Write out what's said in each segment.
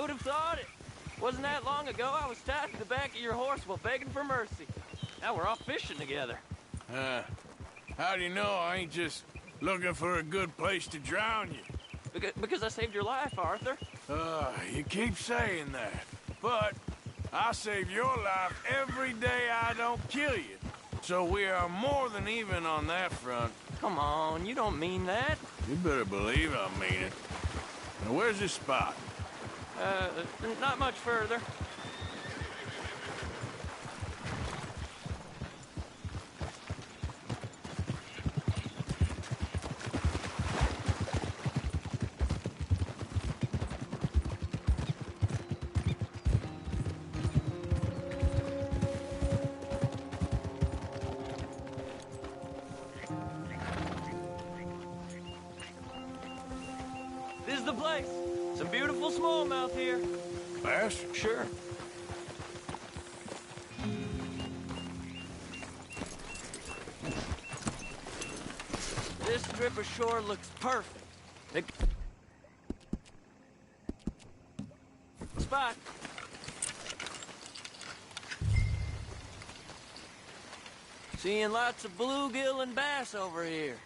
would have thought it? Wasn't that long ago I was tied to the back of your horse while begging for mercy. Now we're off fishing together. How do you know I ain't just looking for a good place to drown you? Because I saved your life, Arthur. You keep saying that. But I save your life every day I don't kill you. So we are more than even on that front. Come on, you don't mean that. You better believe I mean it. Now, where's this spot? Not much further. This is the place. Some beautiful smallmouth here. Bass? Sure. This strip of shore looks perfect. Spot. Seeing lots of bluegill and bass over here.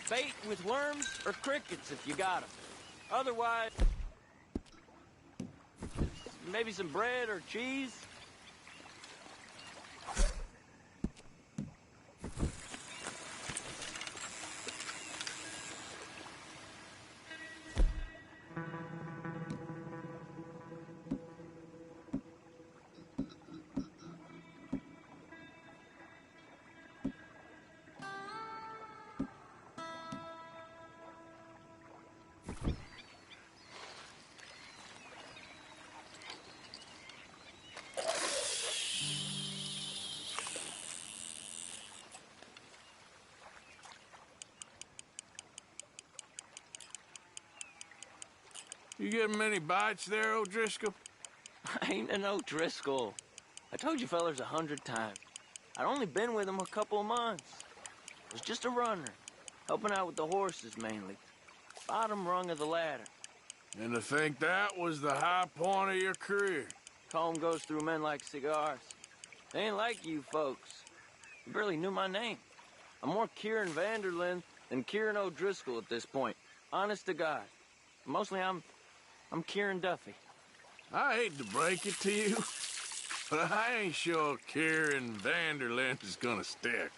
Bait with worms or crickets if you got them. Otherwise, maybe some bread or cheese. You getting many bites there, O'Driscoll? I ain't an O'Driscoll. I told you fellers 100 times. I'd only been with him a couple of months. Was just a runner, helping out with the horses mainly. Bottom rung of the ladder. And to think that was the high point of your career. Comb goes through men like cigars. They ain't like you folks. You barely knew my name. I'm more Kieran Vanderlyn than Kieran O'Driscoll at this point. Honest to God. Mostly I'm Kieran Duffy. I hate to break it to you, but I ain't sure Kieran Vanderlyn is gonna stick.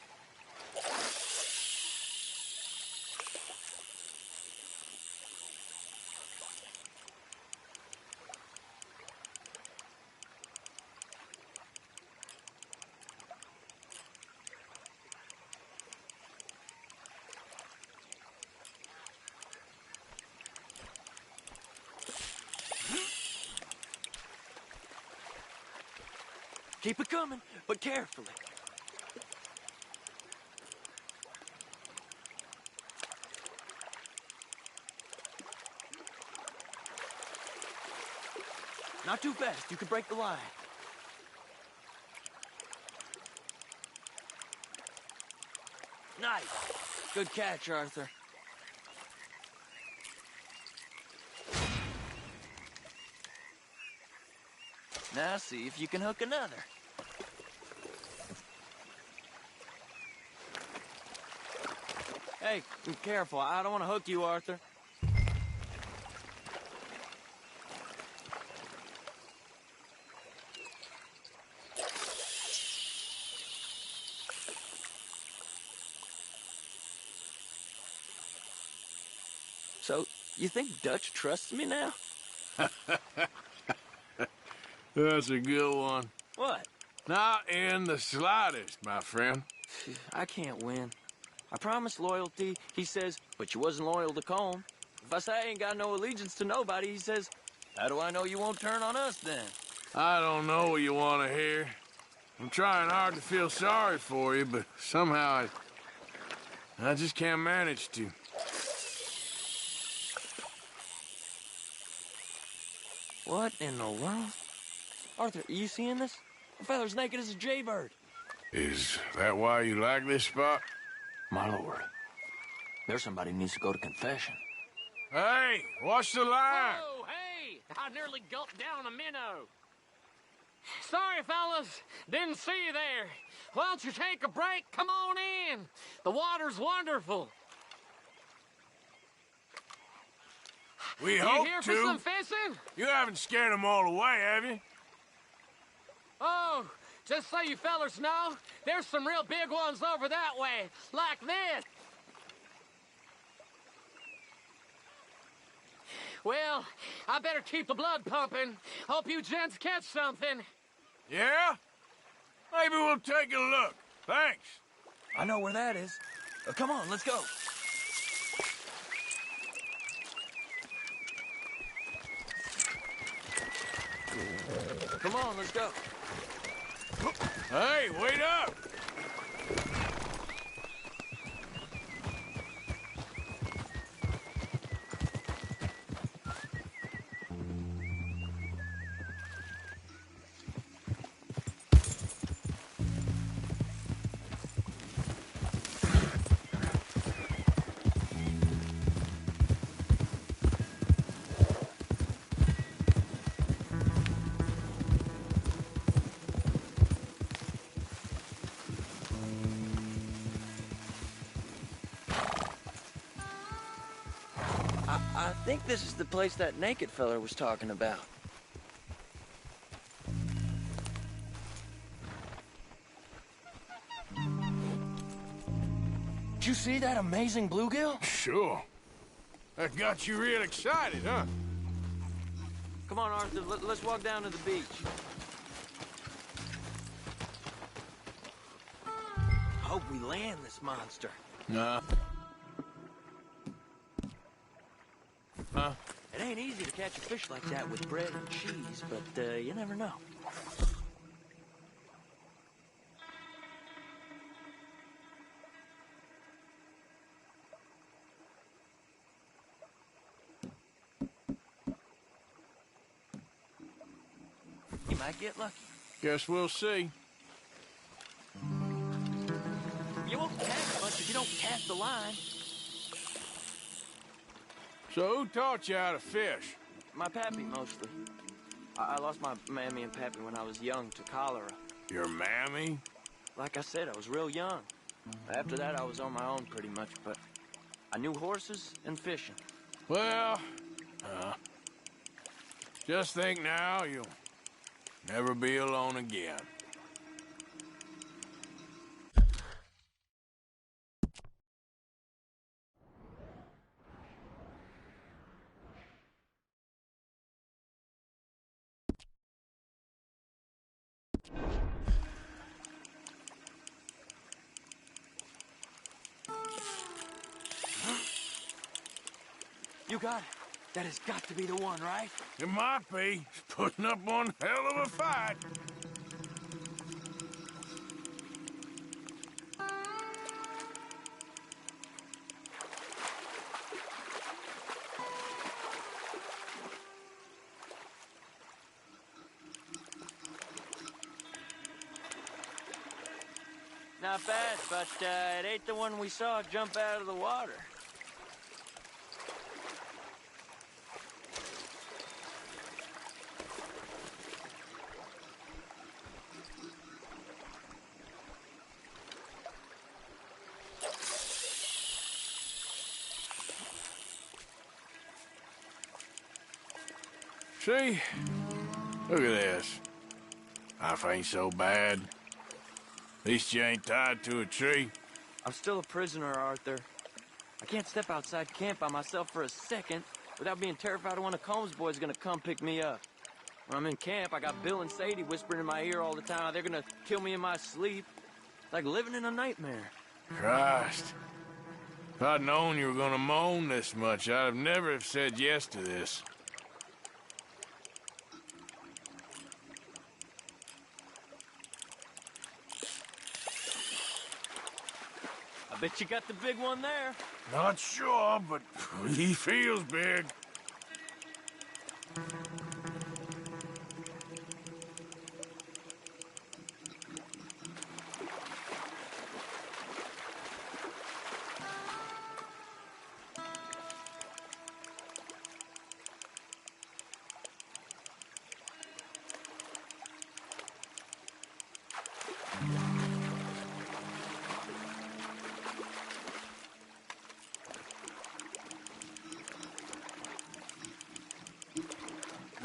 Keep it coming, but carefully. Not too fast, you could break the line. Nice. Good catch, Arthur. Now see if you can hook another. Hey, be careful. I don't want to hook you, Arthur. So, you think Dutch trusts me now? That's a good one. What? Not in the slightest, my friend. I can't win. I promised loyalty, he says, but you wasn't loyal to Colm. If I say I ain't got no allegiance to nobody, he says, how do I know you won't turn on us then? I don't know what you want to hear. I'm trying hard to feel sorry for you, but somehow I just can't manage to. What in the world? Arthur, are you seeing this? The feather's naked as a jaybird. Is that why you like this spot? My lord, there's somebody who needs to go to confession. Hey, watch the line! Whoa, hey! I nearly gulped down a minnow. Sorry, fellas. Didn't see you there. Why don't you take a break? Come on in. The water's wonderful. We You hope here to. for some fishing? You haven't scared them all away, have you? Oh, just so you fellers know, there's some real big ones over that way, like this. Well, I better keep the blood pumping. Hope you gents catch something. Yeah? Maybe we'll take a look. Thanks. I know where that is. Come on, let's go. Come on, let's go. Hey, wait up! I think this is the place that naked feller was talking about. Did you see that amazing bluegill? Sure. That got you real excited, huh? Come on, Arthur, let's walk down to the beach. Hope we land this monster. Nah. Huh? It ain't easy to catch a fish like that with bread and cheese, but you never know. You might get lucky. Guess we'll see. You won't catch much if you don't cast the line. So who taught you how to fish? My pappy, mostly. I lost my mammy and pappy when I was young to cholera. Your mammy? Like I said, I was real young. After that, I was on my own pretty much, but I knew horses and fishing. Well, just think now you'll never be alone again. You got it. That has got to be the one, right? It might be. It's putting up one hell of a fight. Not bad, but it ain't the one we saw jump out of the water. See? Look at this. Life ain't so bad. At least you ain't tied to a tree. I'm still a prisoner, Arthur. I can't step outside camp by myself for a second without being terrified one of Combs' boys is gonna come pick me up. When I'm in camp, I got Bill and Sadie whispering in my ear all the time. They're gonna kill me in my sleep. Like living in a nightmare. Christ. If I'd known you were gonna moan this much, I'd have never have said yes to this. I bet you got the big one there. Not sure, but he feels big.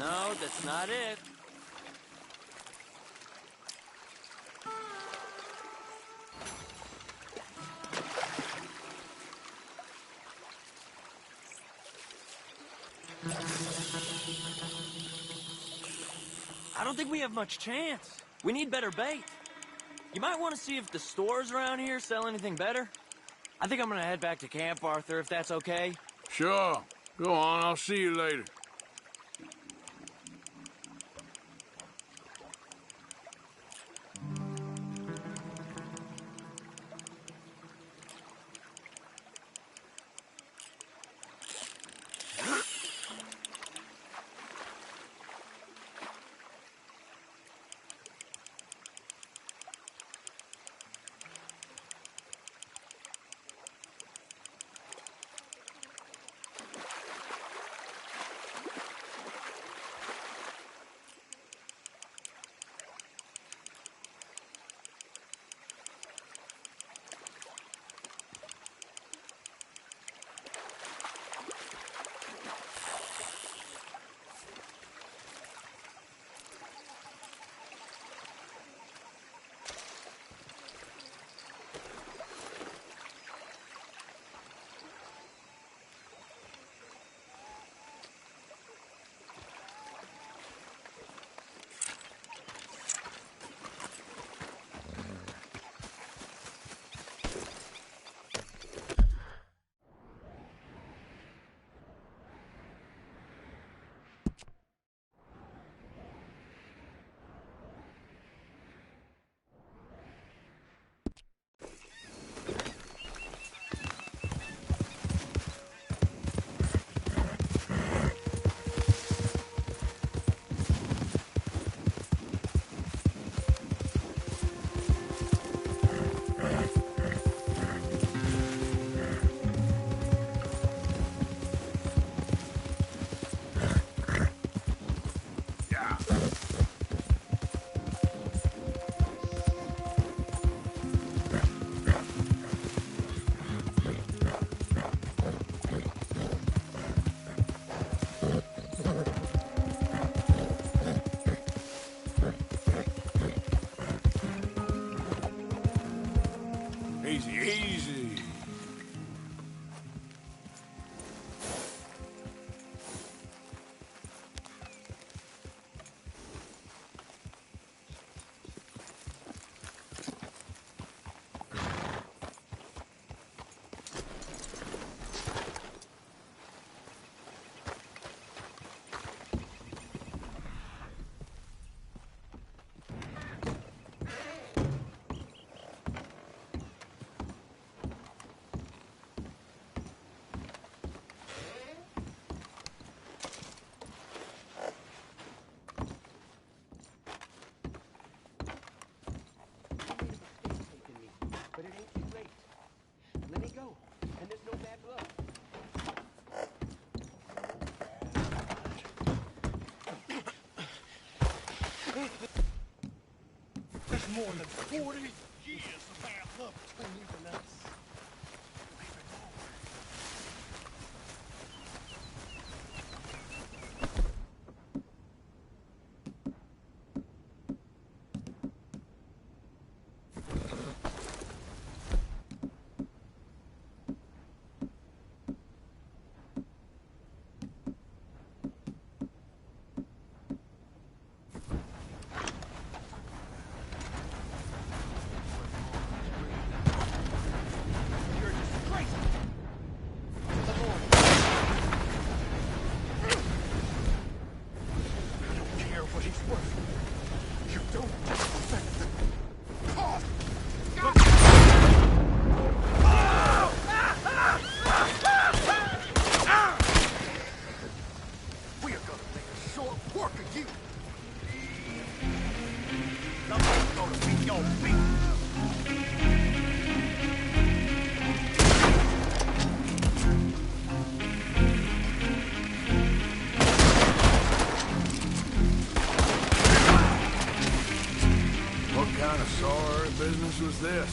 No, that's not it. I don't think we have much chance. We need better bait. You might want to see if the stores around here sell anything better. I think I'm gonna head back to camp, Arthur, if that's okay. Sure. Go on, I'll see you later. Easy, easy. But it ain't too late. Let me go, and there's no bad blood. There's more than 40 years of bad luck between you and us. Business was this?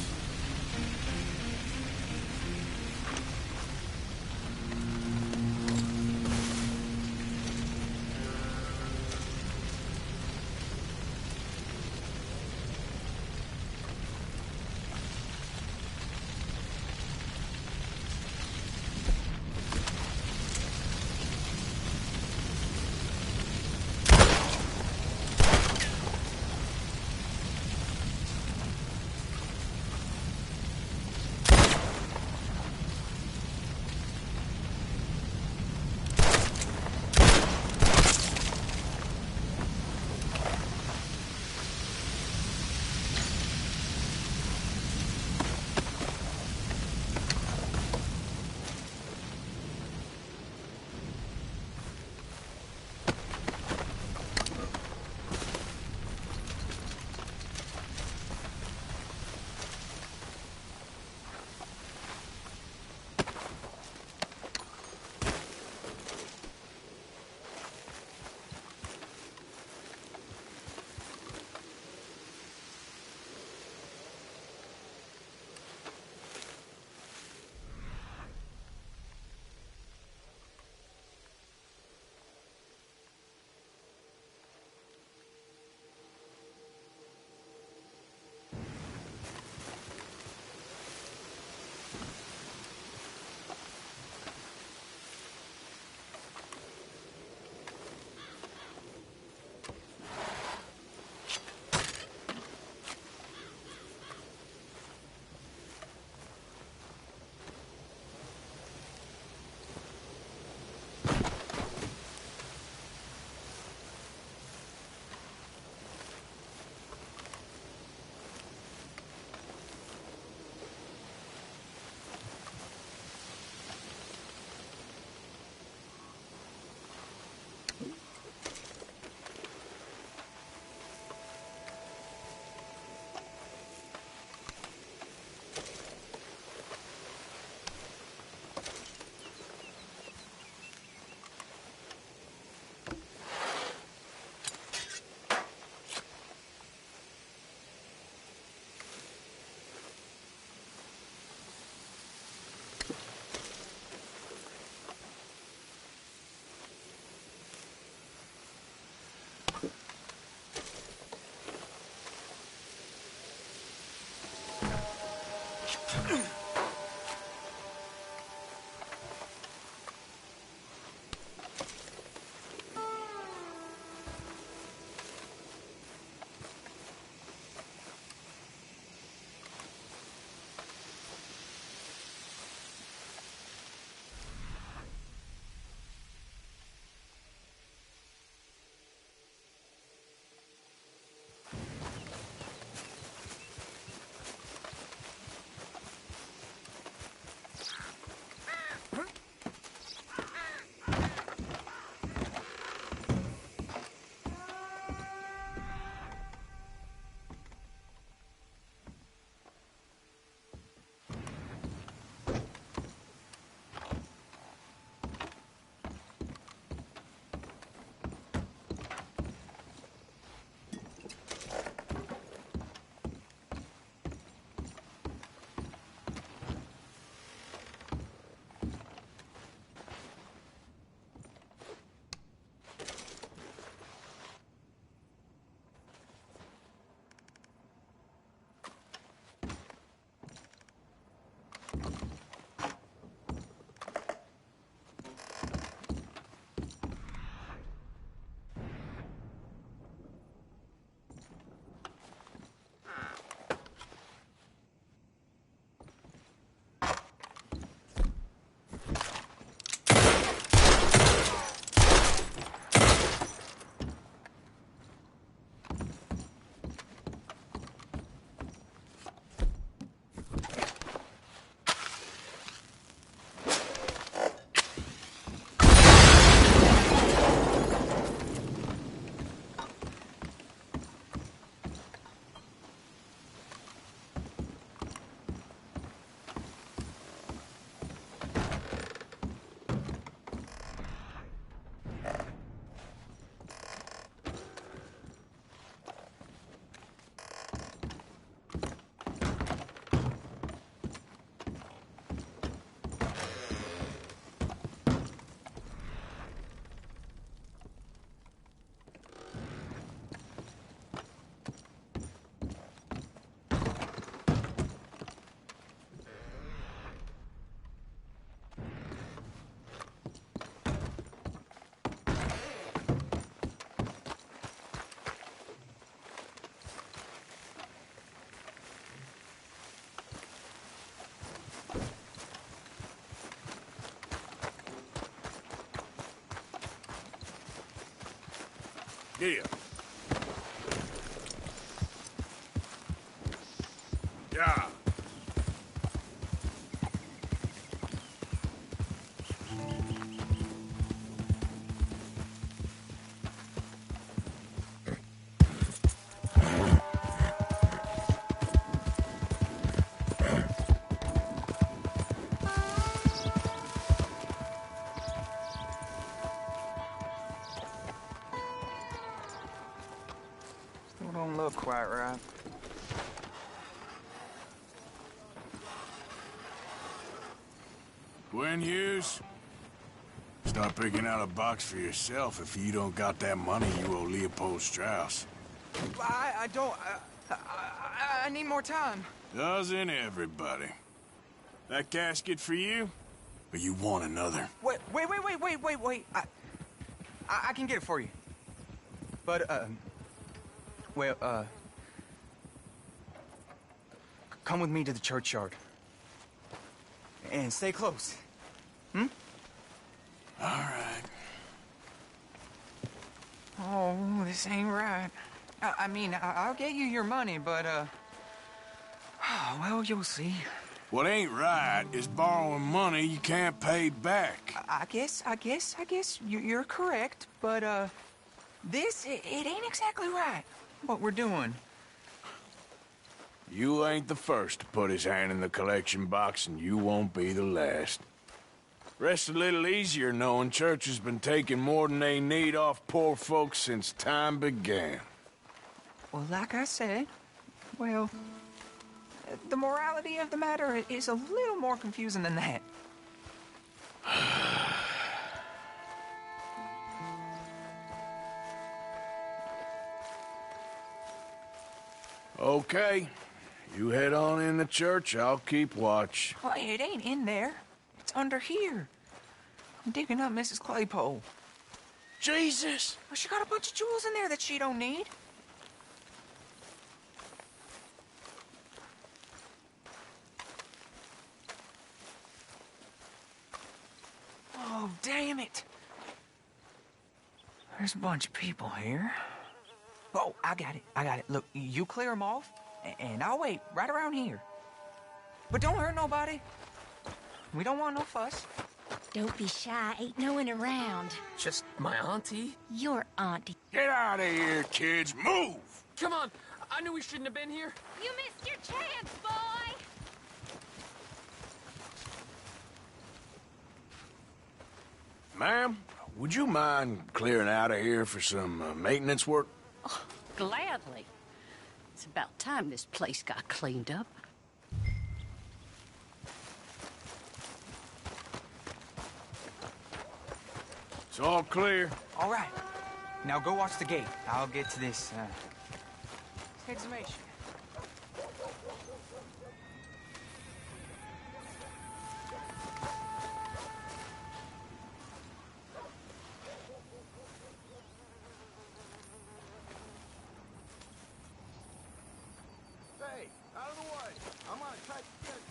Here. Yeah. Still don't look quite right. Gwen Hughes, start picking out a box for yourself if you don't got that money you owe Leopold Strauss. I don't... I need more time. Doesn't everybody? That casket for you? Or you want another? Wait. I can get it for you. But, well, come with me to the churchyard. And stay close. Hmm? All right. Oh, this ain't right. I mean, I'll get you your money, but, well, you'll see. What ain't right is borrowing money you can't pay back. I guess you're correct, but, it ain't exactly right, what we're doing. You ain't the first to put his hand in the collection box, and you won't be the last. Rests a little easier knowing church has been taking more than they need off poor folks since time began. Well, like I said, well, the morality of the matter is a little more confusing than that. Okay. You head on in the church, I'll keep watch. Well, it ain't in there. It's under here. I'm digging up Mrs. Claypole. Jesus! Well, she got a bunch of jewels in there that she don't need. Oh, damn it. There's a bunch of people here. Oh, I got it. Look, you clear them off, and I'll wait right around here. But don't hurt nobody. We don't want no fuss. Don't be shy, ain't no one around. Just my auntie? Your auntie. Get out of here, kids! Move! Come on, I knew we shouldn't have been here. You missed your chance, boy! Ma'am, would you mind clearing out of here for some maintenance work? Oh, gladly. It's about time this place got cleaned up. It's all clear. All right. Now go watch the gate. I'll get to this, exhumation. Hey, out of the way. I'm on a tight schedule.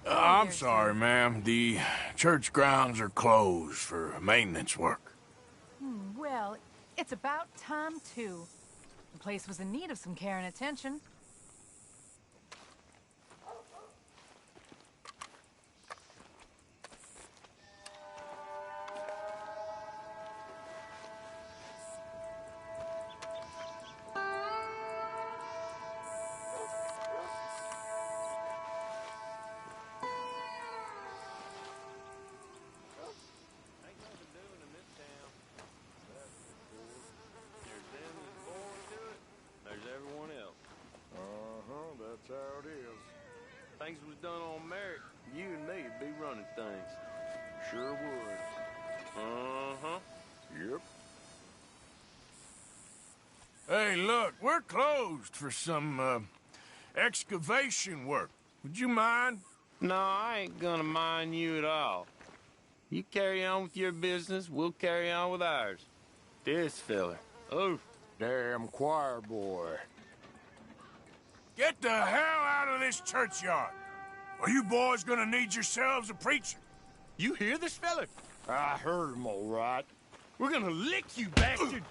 I'm sorry, ma'am. The church grounds are closed for maintenance work. Well, it's about time, too. The place was in need of some care and attention. That's how it is. Things was done on merit, you and me'd be running things. Sure would. Uh-huh. Yep. Hey, look, we're closed for some, excavation work. Would you mind? No, I ain't gonna mind you at all. You carry on with your business, we'll carry on with ours. This fella, Who? Damn choir boy. Get the hell out of this churchyard. Are you boys gonna need yourselves a preacher? You hear this fella? I heard him all right. We're gonna lick you, bastard!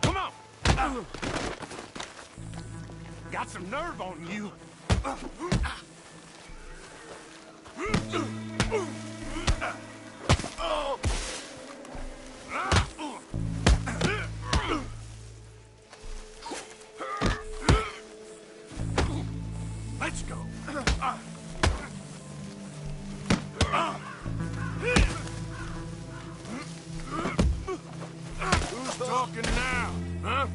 Come on! Got some nerve on you. Let's go. Who's talking now, huh?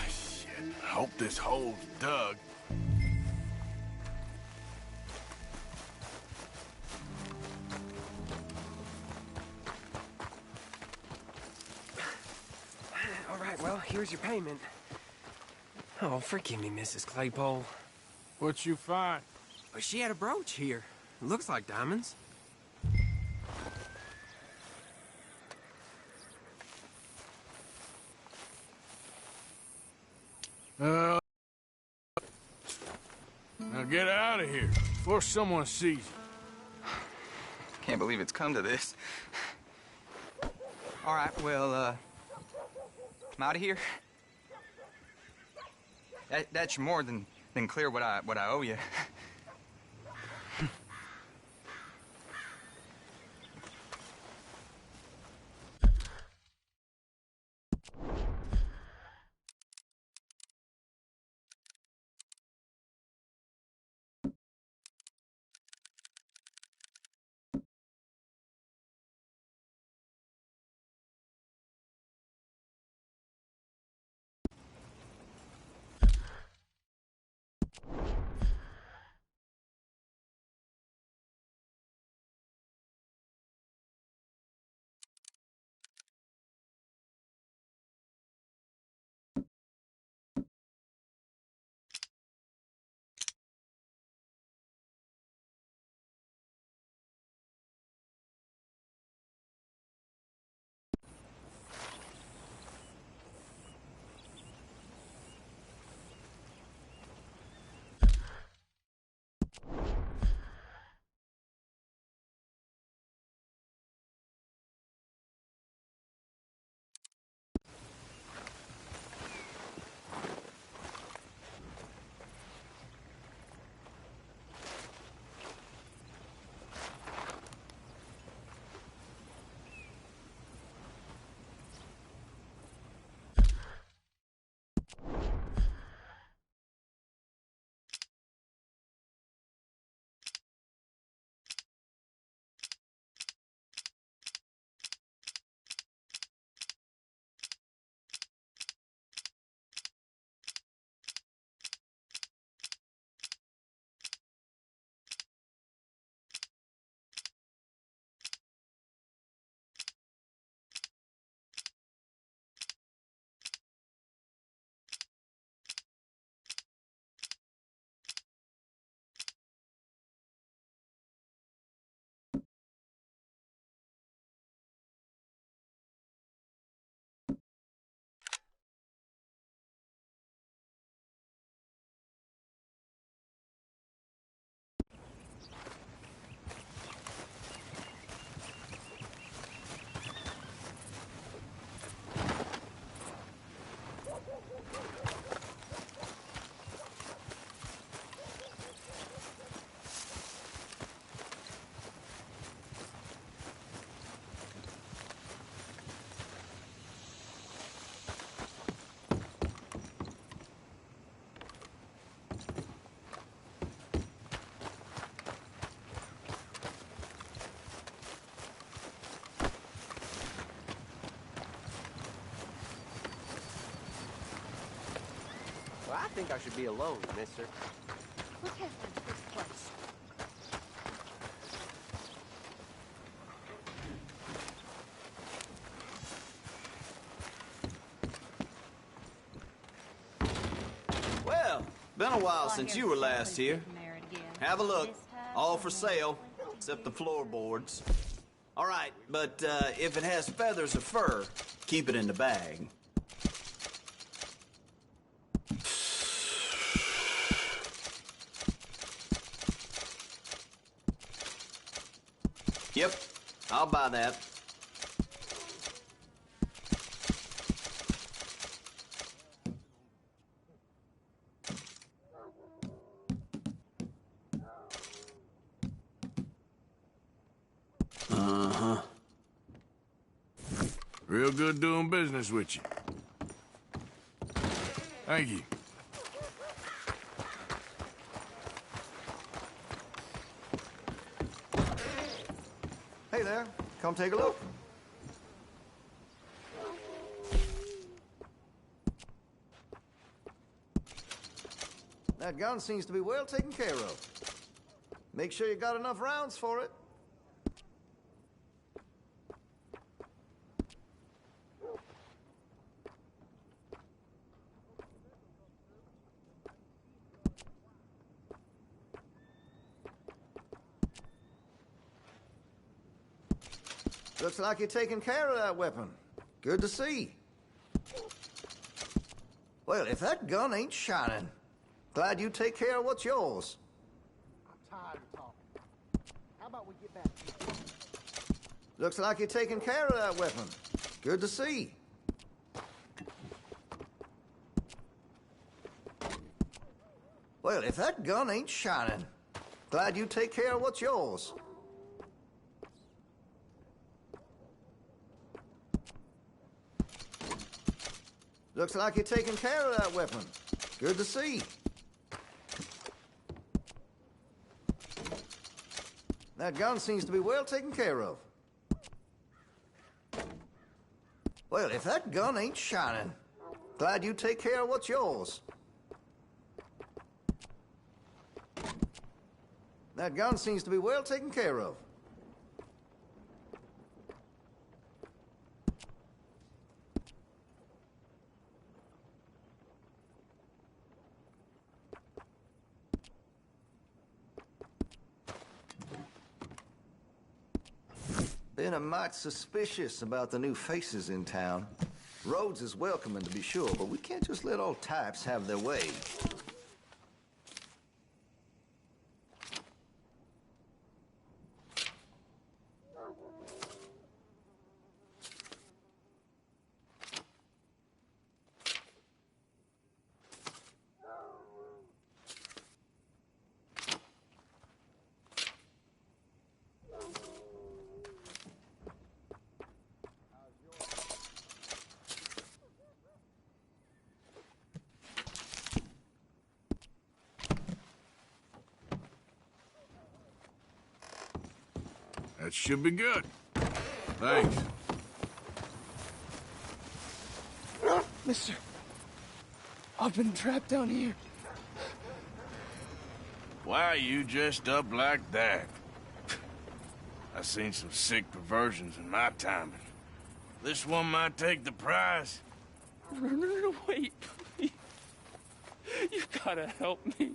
Shit. Hope this hole's dug. All right, well, here's your payment. Oh, forgive me, Mrs. Claypole. What you find? But she had a brooch here. Looks like diamonds. Now get out of here before someone sees you. Can't believe it's come to this. All right, well, I'm out of here. That's more than clear what I owe you. Well, I think I should be alone, mister. Look at this place. Well, been a while since you were last here. Have a look. All for sale, except the floorboards. All right, but if it has feathers or fur, keep it in the bag. Yep, I'll buy that. Uh-huh. Real good doing business with you. Thank you. Hey there, come take a look. That gun seems to be well taken care of. Make sure you got enough rounds for it. Looks like you're taking care of that weapon. Good to see. Well, if that gun ain't shining, glad you take care of what's yours. I'm tired of talking. How about we get back to it? Looks like you're taking care of that weapon. Good to see. Well, if that gun ain't shining, glad you take care of what's yours. Looks like you're taking care of that weapon. Good to see. That gun seems to be well taken care of. Well, if that gun ain't shining, glad you take care of what's yours. That gun seems to be well taken care of. Been a mite suspicious about the new faces in town. Rhodes is welcoming, to be sure, but we can't just let all types have their way. That should be good. Thanks. Mister, I've been trapped down here. Why are you dressed up like that? I've seen some sick perversions in my time. This one might take the prize. No, wait, please. You gotta help me.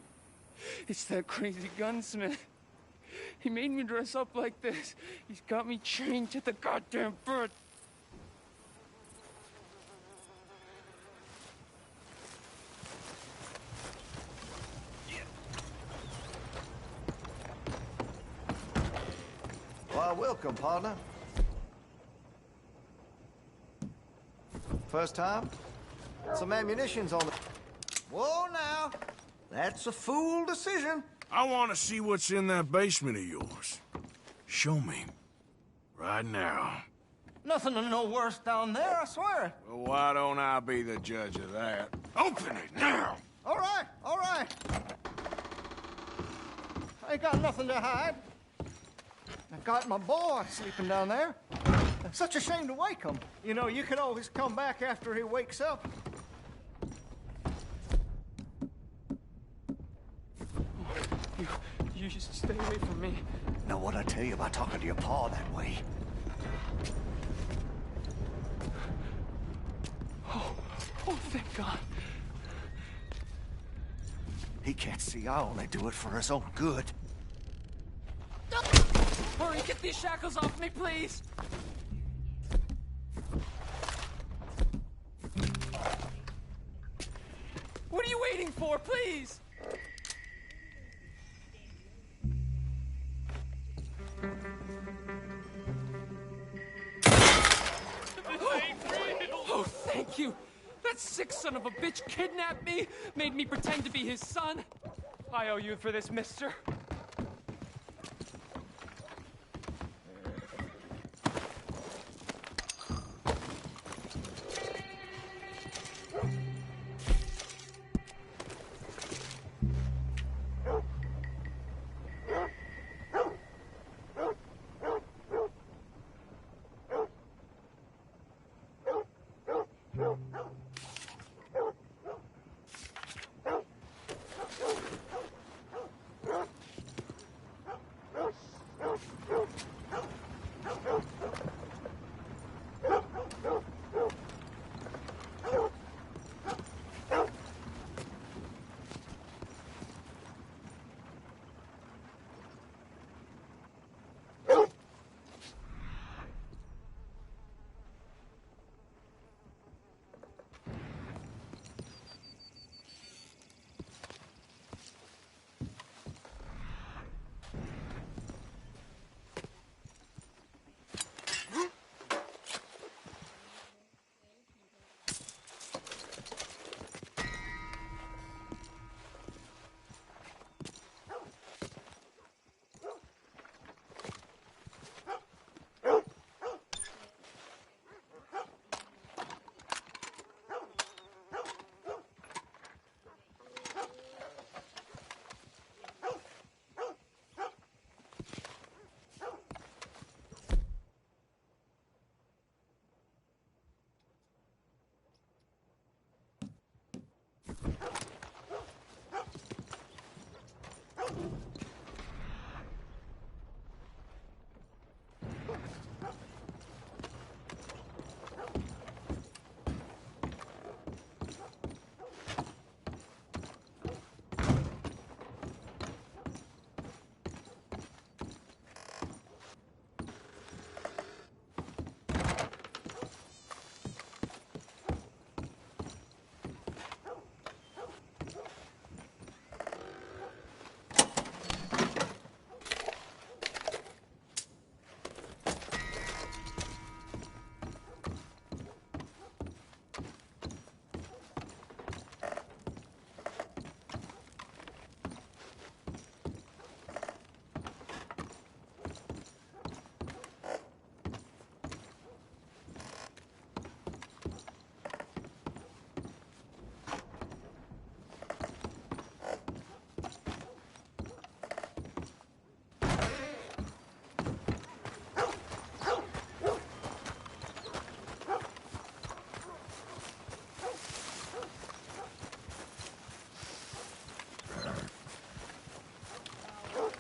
It's that crazy gunsmith. He made me dress up like this. He's got me chained to the goddamn bed. Why, welcome, partner. First time? Some ammunition's on the... Whoa, now. That's a fool decision. I want to see what's in that basement of yours. Show me. Right now. Nothing to no worse down there, I swear. Well, why don't I be the judge of that? Open it now! All right, all right. I ain't got nothing to hide. I got my boy sleeping down there. Such a shame to wake him. You know, you can always come back after he wakes up. You just stay away from me. Know what I tell you about talking to your pa that way? Oh, thank God. He can't see I only do it for his own good. Hurry! Get these shackles off me, please! What are you waiting for, please? Oh, thank you. That sick son of a bitch kidnapped me, made me pretend to be his son. I owe you for this, mister.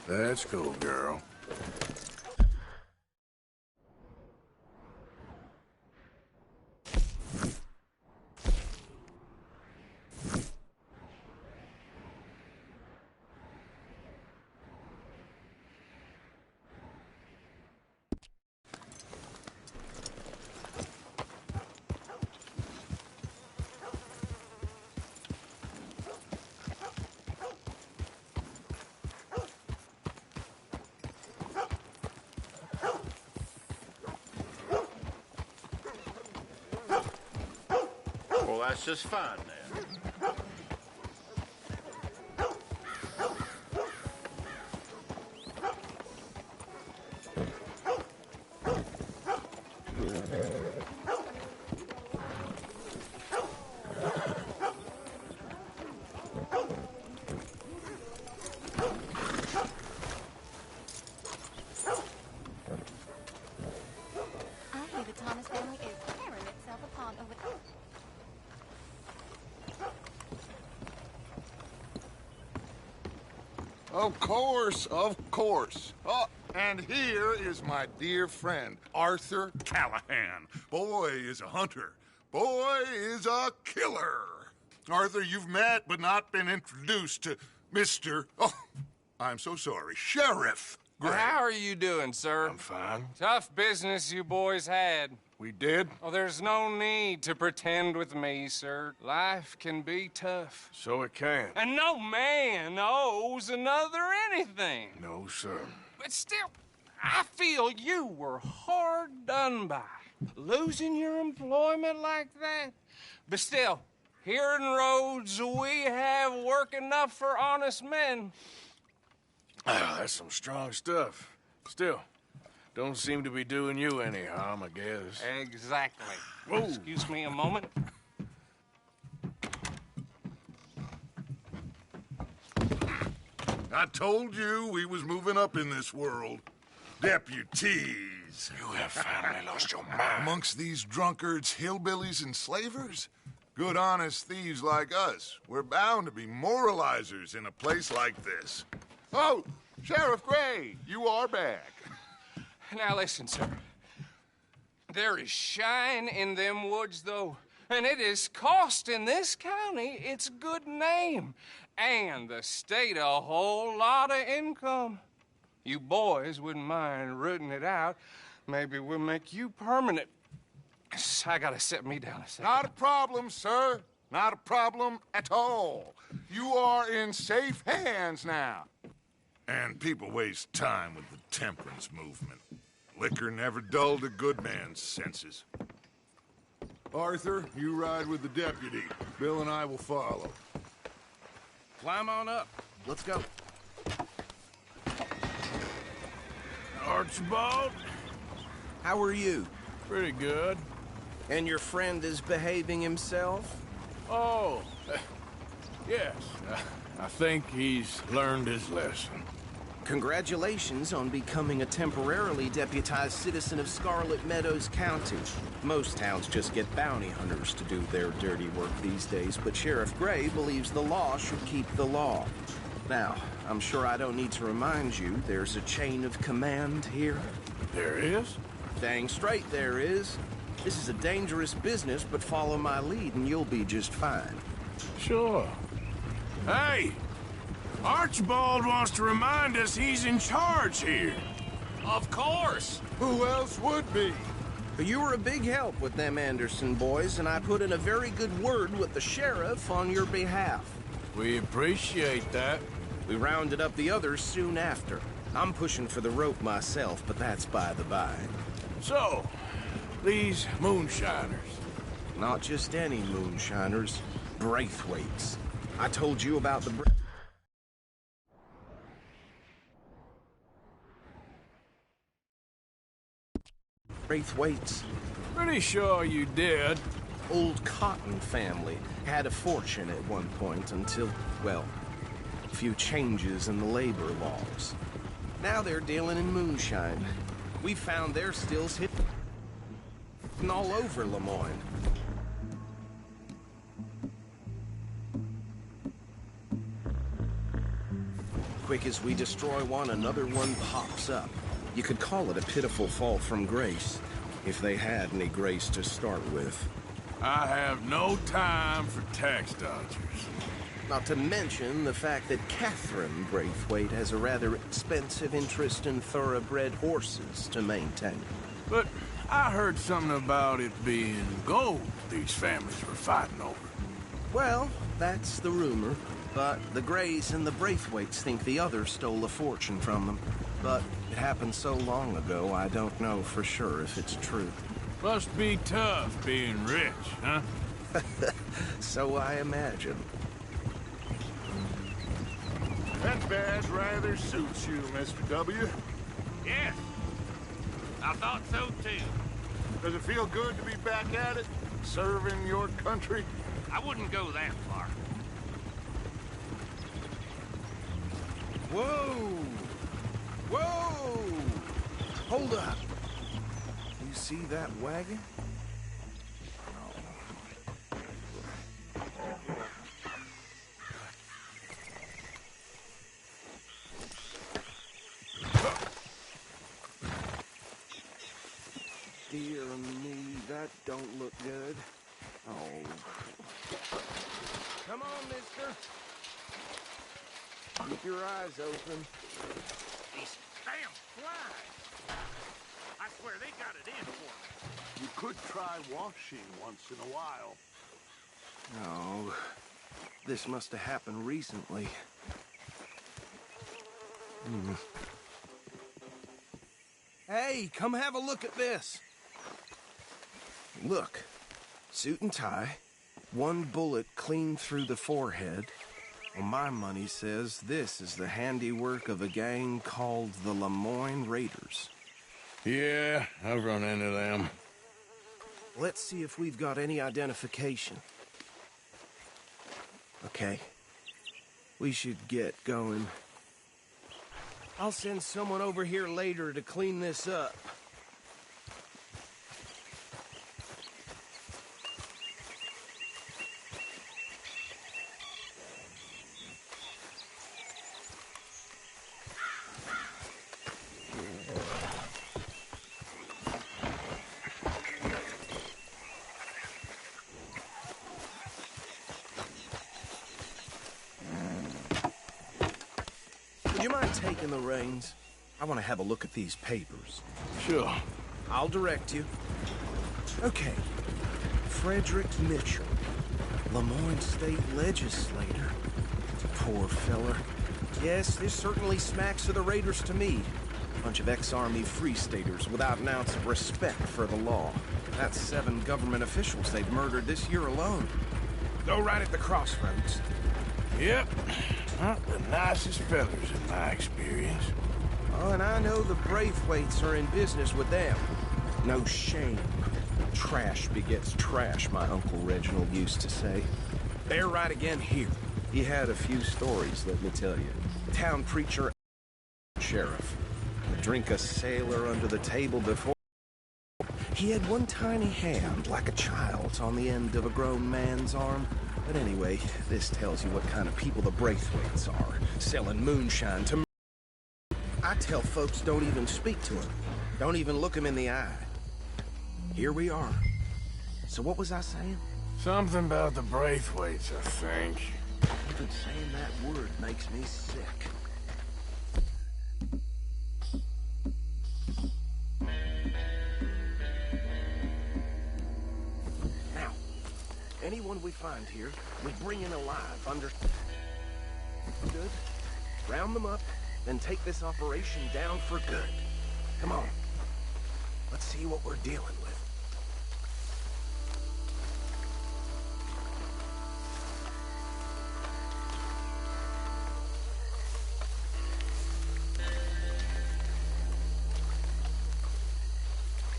Let's go, girl. Well, that's just fine then. I hear the Thomas family is tearing itself apart over there. Of course, of course. Oh, and here is my dear friend, Arthur Callahan. Boy is a hunter. Boy is a killer. Arthur, you've met but not been introduced to Mr. Oh, I'm so sorry, Sheriff Great. How are you doing, sir? I'm fine. Tough business you boys had. We did? Oh, there's no need to pretend with me, sir. Life can be tough. So it can. And no man owes another anything. No, sir. But still, I feel you were hard done by. Losing your employment like that. But still, here in Rhodes, we have work enough for honest men. That's some strong stuff. Still, don't seem to be doing you any harm, I guess. Exactly. Whoa. Excuse me a moment. I told you we was moving up in this world. Deputies. You have finally lost your mind. Amongst these drunkards, hillbillies, and slavers? Good, honest thieves like us. We're bound to be moralizers in a place like this. Oh, Sheriff Gray, you are back. Now listen, sir. There is shine in them woods, though, and it is costing this county its good name and the state a whole lot of income. You boys wouldn't mind rooting it out. Maybe we'll make you permanent. I gotta set me down a second. Not a problem, sir. Not a problem at all. You are in safe hands now. And people waste time with the temperance movement. Liquor never dulled a good man's senses. Arthur, you ride with the deputy. Bill and I will follow. Climb on up. Let's go. Archibald? How are you? Pretty good. And your friend is behaving himself? Oh, yes. I think he's learned his lesson. Congratulations on becoming a temporarily deputized citizen of Scarlet Meadows County. Most towns just get bounty hunters to do their dirty work these days, but Sheriff Gray believes the law should keep the law. Now, I'm sure I don't need to remind you there's a chain of command here. There is? Dang straight there is. This is a dangerous business, but follow my lead and you'll be just fine. Sure. Hey! Archibald wants to remind us he's in charge here. Of course. Who else would be? You were a big help with them Anderson boys, and I put in a very good word with the sheriff on your behalf. We appreciate that. We rounded up the others soon after. I'm pushing for the rope myself, but that's by the by. So, these moonshiners. Not just any moonshiners, Braithwaites. I told you about the Braithwaites. Pretty sure you did. Old Cotton family had a fortune at one point until, well, a few changes in the labor laws. Now they're dealing in moonshine. We found their stills hidden all over Lemoyne. Quick as we destroy one, another one pops up. You could call it a pitiful fall from grace, if they had any grace to start with. I have no time for tax dodgers. Not to mention the fact that Catherine Braithwaite has a rather expensive interest in thoroughbred horses to maintain. But I heard something about it being gold these families were fighting over. Well, that's the rumor. But the Grays and the Braithwaites think the others stole a fortune from them. But it happened so long ago, I don't know for sure if it's true. Must be tough being rich, huh? So I imagine. That badge rather suits you, Mr. W. Yes. I thought so, too. Does it feel good to be back at it? Serving your country? I wouldn't go that far. Whoa! Whoa! Hold up. You see that wagon? Dear me, that don't look good. Oh. Come on, mister. Keep your eyes open. damn flies. I swear they got it in for me. You could try washing once in a while. Oh, this must have happened recently. Hey, come have a look at this. Look, suit and tie, one bullet clean through the forehead. Well, my money says this is the handiwork of a gang called the Lemoyne Raiders. Yeah, I've run into them. Let's see if we've got any identification. Okay. We should get going. I'll send someone over here later to clean this up. Would you mind taking the reins? I want to have a look at these papers. Sure. I'll direct you. Okay. Frederick Mitchell, Lemoyne State Legislator. Poor feller. Yes, this certainly smacks of the Raiders to me. Bunch of ex-Army Free Staters without an ounce of respect for the law. That's 7 government officials they've murdered this year alone. Go right at the crossroads. Yep. Not the nicest fellers in my experience. Oh, and I know the Braithwaites are in business with them. No shame. Trash begets trash, my Uncle Reginald used to say. They're right again here. He had a few stories, let me tell you. Town preacher, sheriff. Drink a sailor under the table before. He had one tiny hand, like a child's, on the end of a grown man's arm. But anyway, this tells you what kind of people the Braithwaites are, selling moonshine to... I tell folks don't even speak to him. Don't even look him in the eye. Here we are. So what was I saying? Something about the Braithwaites, I think. Even saying that word makes me sick. Now, anyone we find here, we bring in alive under... Good. Round them up, then take this operation down for good. Come on. Let's see what we're dealing with.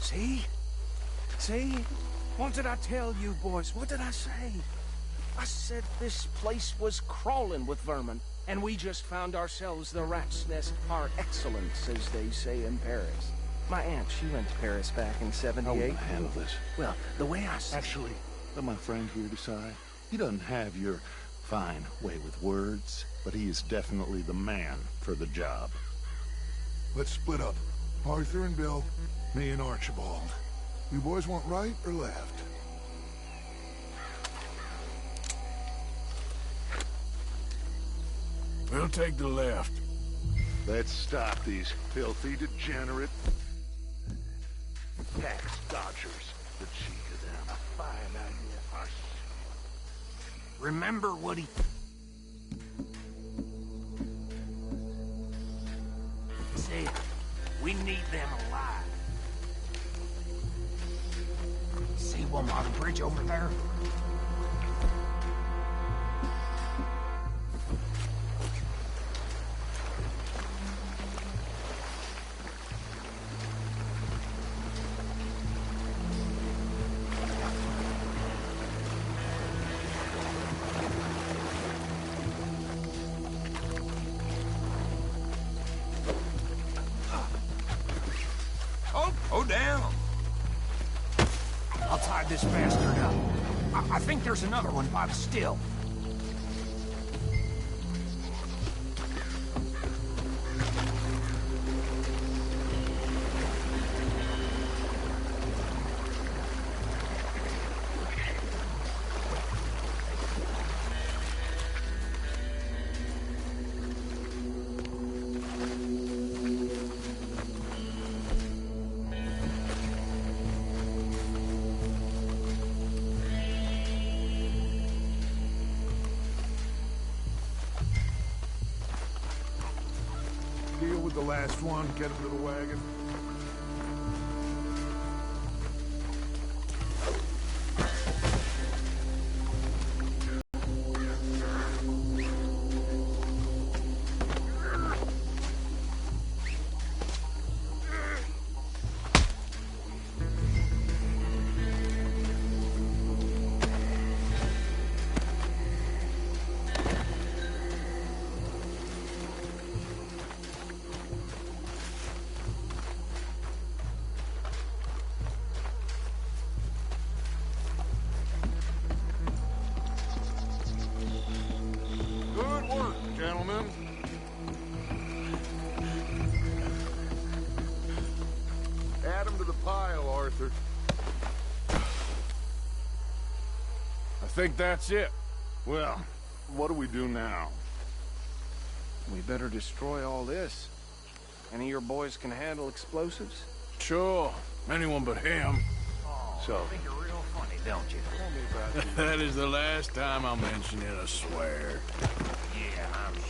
See? See? What did I tell you, boys? What did I say? I said this place was crawling with vermin, and we just found ourselves the rat's nest par excellence, as they say in Paris. My aunt, she went to Paris back in '78. I want to handle this. Well, the way I see... Actually, let my friend here decide. He doesn't have your fine way with words, but he is definitely the man for the job. Let's split up. Arthur and Bill, me and Archibald. You boys want right or left? We'll take the left. Let's stop these filthy, degenerate tax dodgers. The cheek of them. A fine idea. Hush. Remember what he... See, we need them alive. See one on the bridge over there? Oh, down. I'll tie this bastard up. I think there's another one by the still. with the last one. Get him to the wagon. Gentlemen. Add him to the pile, Arthur. I think that's it. Well, what do we do now? We better destroy all this. Any of your boys can handle explosives? Sure. Anyone but him. So, I think you're real funny, don't you? tell me about That is the last time I'll mention it, I swear. Yeah, I'm sure.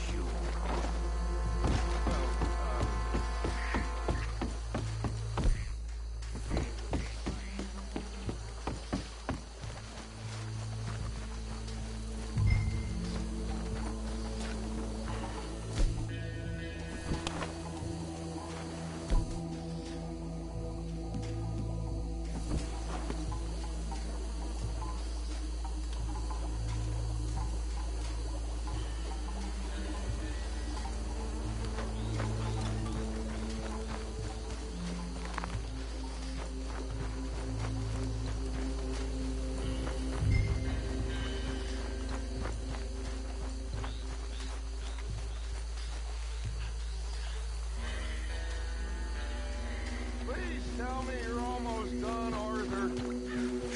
Please tell me you're almost done, Arthur.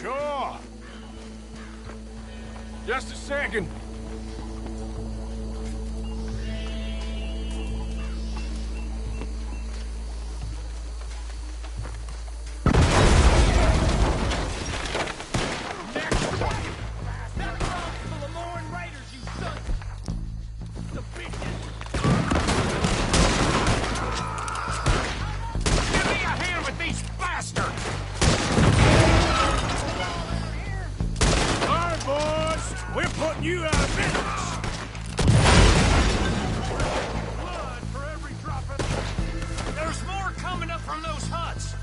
Sure. Just a second. You out of business! Blood for every drop of... There's more coming up from those huts!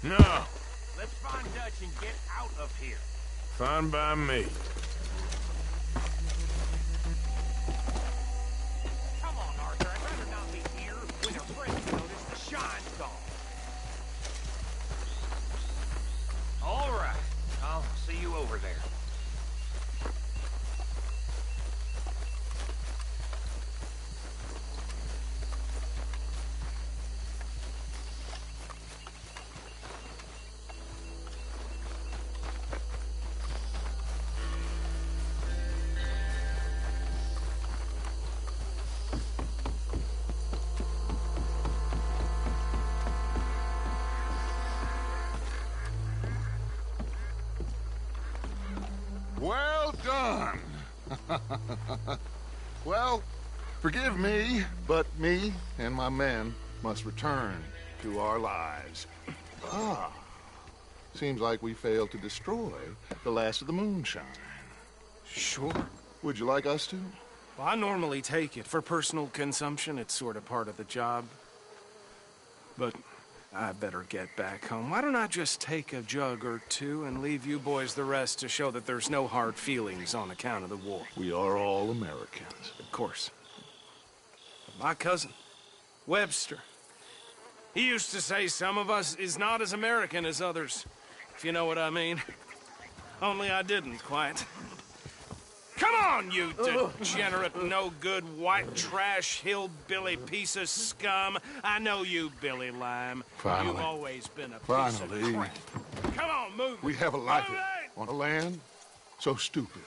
No. Let's find Dutch and get out of here. Fine by me. Come on, Arthur. I'd rather not be here when our friends notice the shine's gone. All right. I'll see you over there. done. Well, forgive me, but me and my men must return to our lives. Ah, seems like we failed to destroy the last of the moonshine. Sure. Would you like us to? Well, I normally take it. For personal consumption, it's sort of part of the job. But I better get back home. Why don't I just take a jug or two and leave you boys the rest to show that there's no hard feelings on account of the war? We are all Americans. Of course. But my cousin, Webster, he used to say some of us is not as American as others, if you know what I mean. Only I didn't quite. Come on, you degenerate, no-good, white trash, hillbilly piece of scum. I know you, Billy Lime. Finally. You've always been a piece of crap. Come on, move. We have a life on a land so stupid,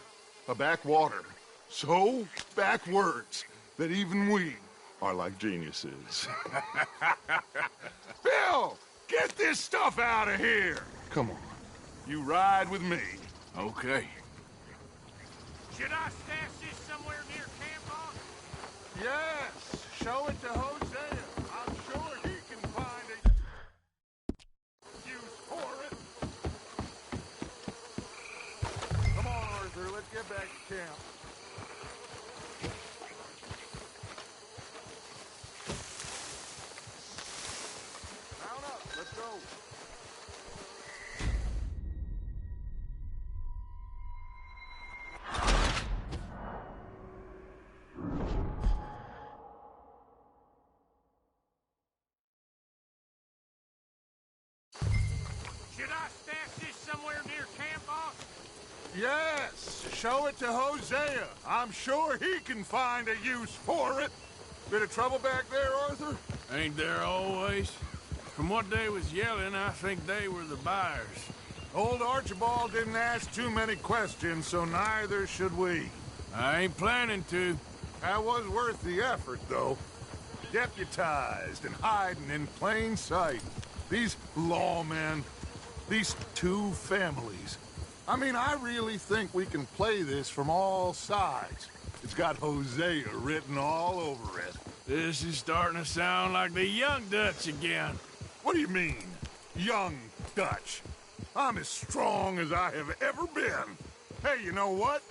a backwater so backwards that even we are like geniuses. Bill, get this stuff out of here. Come on, you ride with me. Okay. Should I stash this somewhere near camp, boss? Yes, show it to Hosea. I'm sure he can find a use for it. Come on, Arthur, let's get back to camp. Mount up, let's go. Should I stash this somewhere near camp, boss? Yes, show it to Hosea. I'm sure he can find a use for it. Bit of trouble back there, Arthur? Ain't there always? From what they was yelling, I think they were the buyers. Old Archibald didn't ask too many questions, so neither should we. I ain't planning to. That was worth the effort, though. Deputized and hiding in plain sight. These lawmen, these two families. I mean, I really think we can play this from all sides. It's got Hosea written all over it. This is starting to sound like the Young Dutch again. What do you mean, Young Dutch? I'm as strong as I have ever been. Hey, you know what?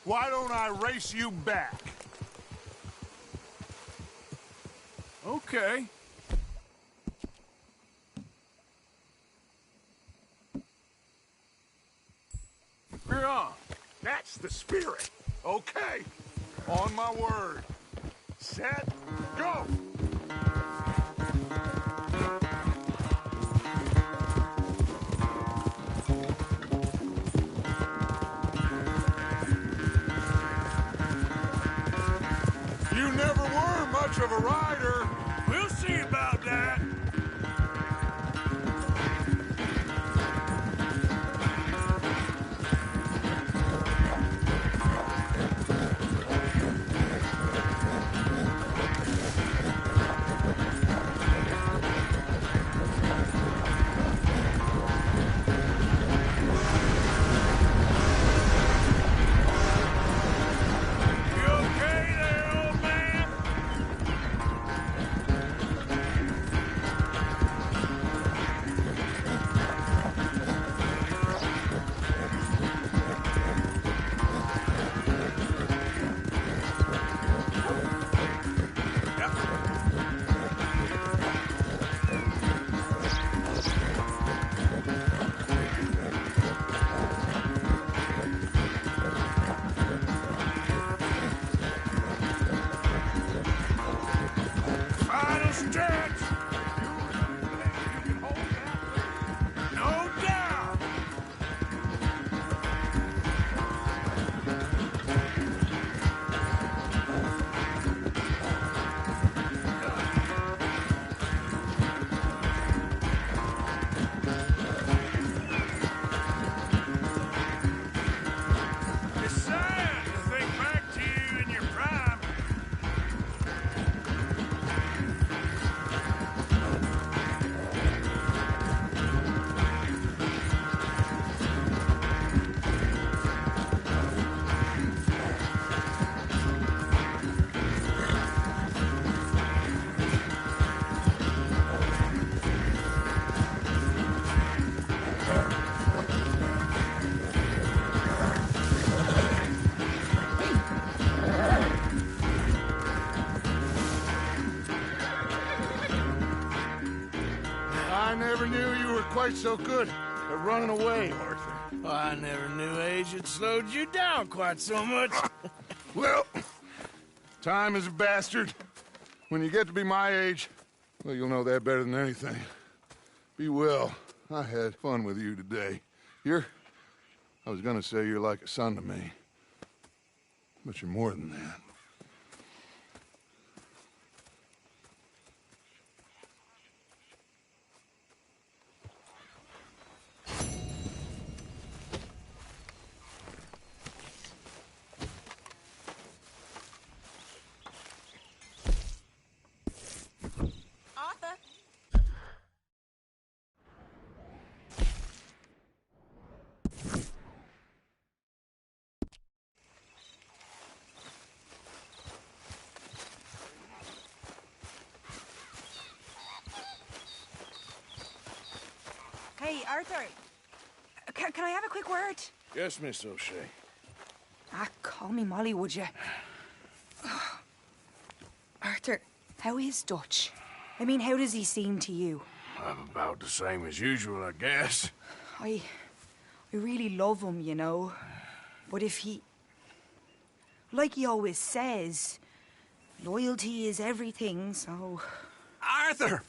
Why don't I race you back? Okay. We're on. That's the spirit. Okay. On my word. Set, go! You never were much of a rider. We'll see about that. I never knew you were quite so good at running away, Arthur. Well, I never knew age had slowed you down quite so much. Well, time is a bastard. When you get to be my age, well, you'll know that better than anything. Be well. I had fun with you today. I was gonna say you're like a son to me. But you're more than that. Hey, Arthur. Can I have a quick word? Yes, Miss O'Shea. Call me Molly, would you? Arthur, how is Dutch? I mean, how does he seem to you? I'm about the same as usual, I guess. I really love him, you know. But if he... Like he always says, loyalty is everything, so... Arthur!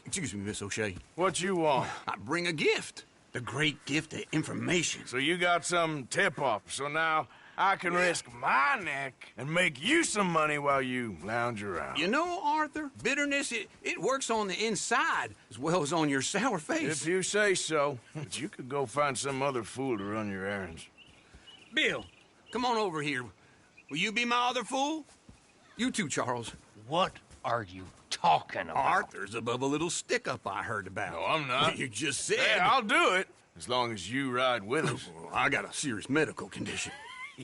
Excuse me, Miss O'Shea. What you want? I bring a gift. The great gift of information. So you got some tip-off, so now I can risk my neck and make you some money while you lounge around. You know, Arthur, bitterness, it works on the inside as well as on your sour face. If you say so. But you could go find some other fool to run your errands. Bill, come on over here. Will you be my other fool? You too, Charles. What are you talking about? Arthur's above a little stick-up I heard about. No, I'm not. You just said... Hey, I'll do it, as long as you ride with us. I got a serious medical condition.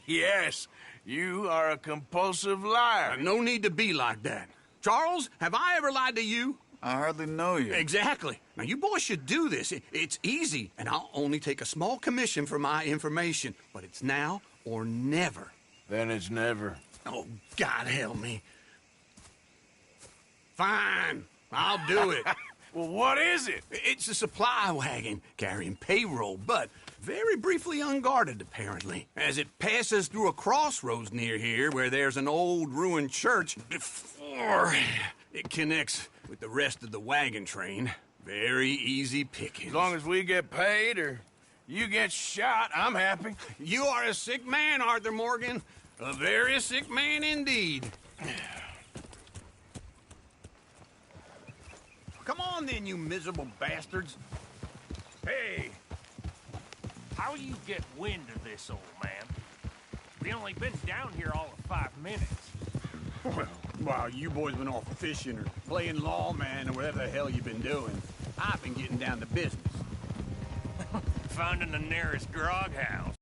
Yes, you are a compulsive liar. No need to be like that. Charles, have I ever lied to you? I hardly know you. Exactly. Now, you boys should do this. It's easy, and I'll only take a small commission for my information. But it's now or never. Then it's never. Oh, God help me. Fine, I'll do it. Well, what is it? It's a supply wagon carrying payroll, but very briefly unguarded, apparently. As it passes through a crossroads near here where there's an old ruined church before it connects with the rest of the wagon train. Very easy pickings. As long as we get paid or you get shot, I'm happy. You are a sick man, Arthur Morgan. A very sick man indeed. Come on then, you miserable bastards. Hey, how you get wind of this, old man? We only been down here all of 5 minutes. Well, while you boys been off fishing or playing lawman or whatever the hell you've been doing, I've been getting down to business. Finding the nearest grog house.